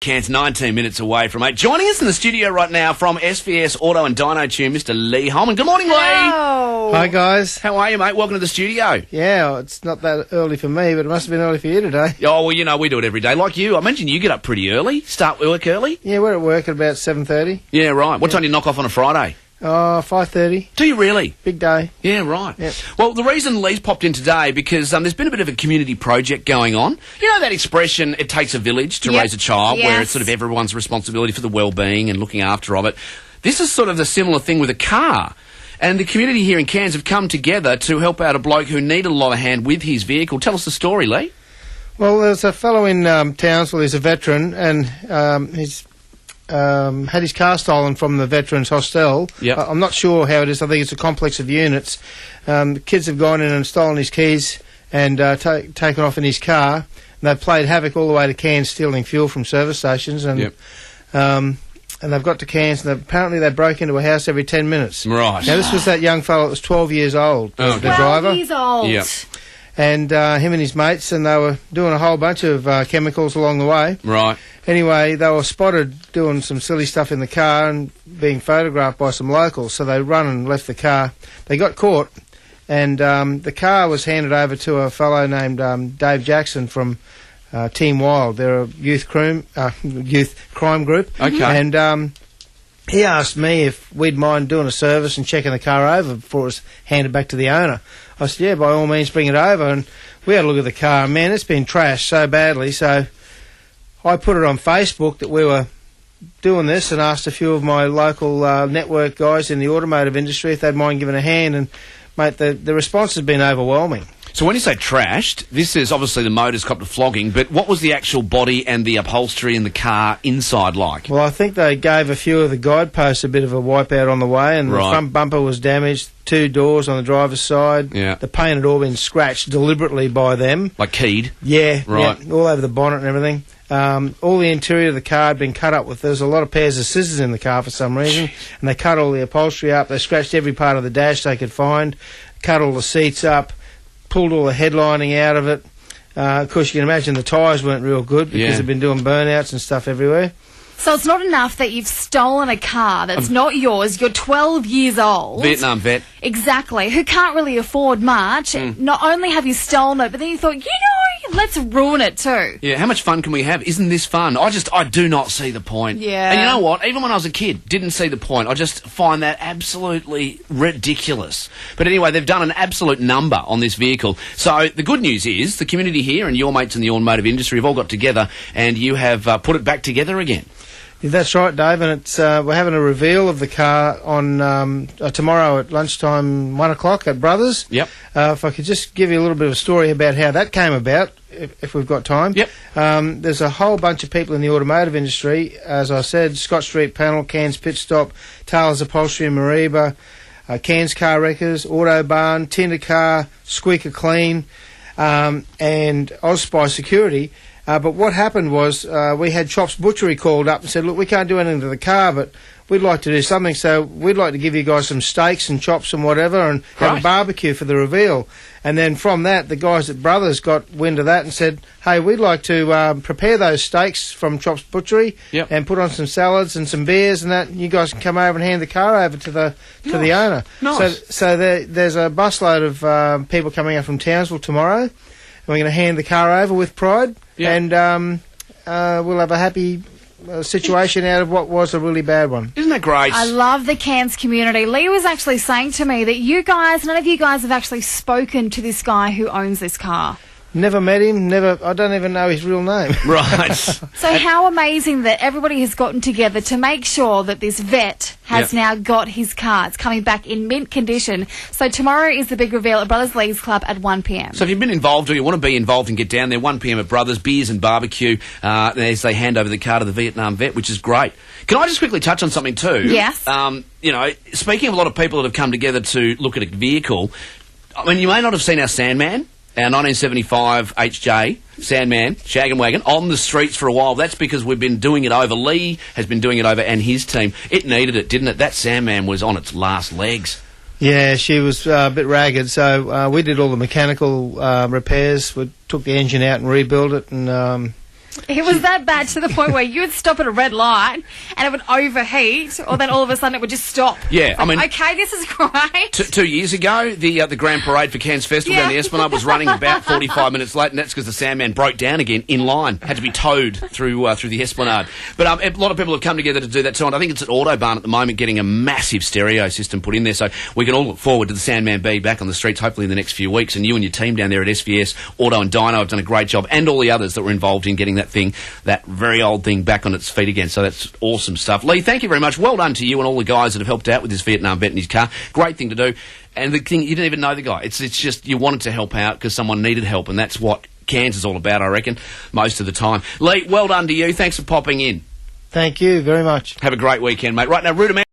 Cairns 19 minutes away from 8. Joining us in the studio right now from SVS Auto and Dyno Tune, Mr. Leigh Holman. Good morning, Leigh. Hello. Hi, guys. How are you, mate? Welcome to the studio. Yeah, it's not that early for me, but it must have been early for you today. Oh, well, you know, we do it every day. Like you, I imagine you get up pretty early, start work early? Yeah, we're at work at about 7:30. Yeah, right. What time do you knock off on a Friday? 5:30. Do you really? Big day. Yeah, right. Yep. Well, the reason Leigh's popped in today, because there's been a bit of a community project going on. You know that expression, it takes a village to raise a child, where it's sort of everyone's responsibility for the well-being and looking after of it. This is sort of the similar thing with a car. And the community here in Cairns have come together to help out a bloke who needed a lot of hand with his vehicle. Tell us the story, Leigh. Well, there's a fellow in Townsville, he's a veteran, and he's had his car stolen from the Veterans Hostel. Yep. I'm not sure how it is. I think it's a complex of units. The kids have gone in and stolen his keys and taken off in his car. And they've played havoc all the way to Cairns, stealing fuel from service stations. And and they've got to Cairns, and apparently they broke into a house every 10 minutes. Right. Now, this was that young fellow that was 12 years old, the driver. 12 years old. Yep. And him and his mates, and they were doing a whole bunch of chemicals along the way. Right. Anyway, they were spotted doing some silly stuff in the car and being photographed by some locals, so they run and left the car. They got caught, and the car was handed over to a fellow named Dave Jackson from Team Wild. They're a youth crime group. Okay. And he asked me if we'd mind doing a service and checking the car over before it was handed back to the owner. I said, yeah, by all means, bring it over. And we had a look at the car. Man, it's been trashed so badly, so I put it on Facebook that we were doing this and asked a few of my local network guys in the automotive industry if they'd mind giving a hand. And, mate, the response has been overwhelming. So when you say trashed, this is obviously the motor's copped a flogging, but what was the actual body and the upholstery in the car inside like? Well, I think they gave a few of the guideposts a bit of a wipeout on the way, and the front bumper was damaged, 2 doors on the driver's side. Yeah. The paint had all been scratched deliberately by them. Like keyed? Yeah. Right. Yeah, all over the bonnet and everything. All the interior of the car had been cut up with. There was a lot of pairs of scissors in the car for some reason, and they cut all the upholstery up. They scratched every part of the dash they could find, cut all the seats up, pulled all the headlining out of it. Of course, you can imagine the tyres weren't real good because they've been doing burnouts and stuff everywhere. So it's not enough that you've stolen a car that's not yours. You're 12 years old. Vietnam vet. Exactly. Who can't really afford much. Not only have you stolen it, but then you thought, let's ruin it too. Yeah, how much fun can we have? Isn't this fun? I do not see the point. Yeah. And you know what? Even when I was a kid, didn't see the point. I just find that absolutely ridiculous. But anyway, they've done an absolute number on this vehicle. So the good news is the community here and your mates in the automotive industry have all got together and you have put it back together again. Yeah, that's right, Dave, and it's we're having a reveal of the car on tomorrow at lunchtime, 1 o'clock at Brothers. Yep. If I could just give you a little bit of a story about how that came about, if we've got time. Yep. There's a whole bunch of people in the automotive industry, as I said, Scott Street Panel, Cairns Pit Stop, Taylor's Upholstery and Mariba, Cairns Car Wreckers, Auto Barn, Tinder Car, Squeaker Clean, and Ozspy Security. But what happened was we had Chops Butchery called up and said, look, we can't do anything to the car, but we'd like to do something, so we'd like to give you guys some steaks and chops and whatever and have a barbecue for the reveal. And then from that, the guys at Brothers got wind of that and said, hey, we'd like to prepare those steaks from Chops Butchery and put on some salads and some beers and that, and you guys can come over and hand the car over to the owner. Nice. So there's a busload of people coming up from Townsville tomorrow, and we're going to hand the car over with pride. Yeah. And we'll have a happy situation out of what was a really bad one. Isn't that great? I love the Cairns community. Leigh was actually saying to me that none of you guys have actually spoken to this guy who owns this car. Never met him, I don't even know his real name. Right. So how amazing that everybody has gotten together to make sure that this vet has now got his car. It's coming back in mint condition. So tomorrow is the big reveal at Brothers Leagues Club at 1 p.m. So if you've been involved or you want to be involved and get down there, 1 p.m. at Brothers, beers and barbecue, as they hand over the car to the Vietnam vet, which is great. Can I just quickly touch on something too? Yes. Speaking of a lot of people that have come together to look at a vehicle, I mean, you may not have seen our Sandman, our 1975 HJ Sandman, Shag and Wagon, on the streets for a while. That's because we've been doing it over. Leigh has been doing it over and his team. It needed it, didn't it? That Sandman was on its last legs. Yeah, she was a bit ragged, so we did all the mechanical repairs. We took the engine out and rebuilt it, and It was that bad to the point where you would stop at a red light and it would overheat, or then all of a sudden it would just stop. Yeah, I mean... Okay, this is great. 2 years ago, the Grand Parade for Cairns Festival down the Esplanade was running about 45 minutes late, and that's because the Sandman broke down again in line. Had to be towed through the Esplanade. But a lot of people have come together to do that too, and I think it's at Autobahn at the moment getting a massive stereo system put in there, so we can all look forward to the Sandman B back on the streets hopefully in the next few weeks, and you and your team down there at SVS, Auto and Dino have done a great job, and all the others that were involved in getting that very old thing back on its feet again. So that's awesome stuff. Leigh, thank you very much. Well done to you and all the guys that have helped out with this Vietnam vet in his car. Great thing to do. And the thing, you didn't even know the guy. It's just you wanted to help out because someone needed help, and that's what Cairns is all about, I reckon, most of the time. Leigh, well done to you. Thanks for popping in. Thank you very much. Have a great weekend, mate. Right now, Rudiment.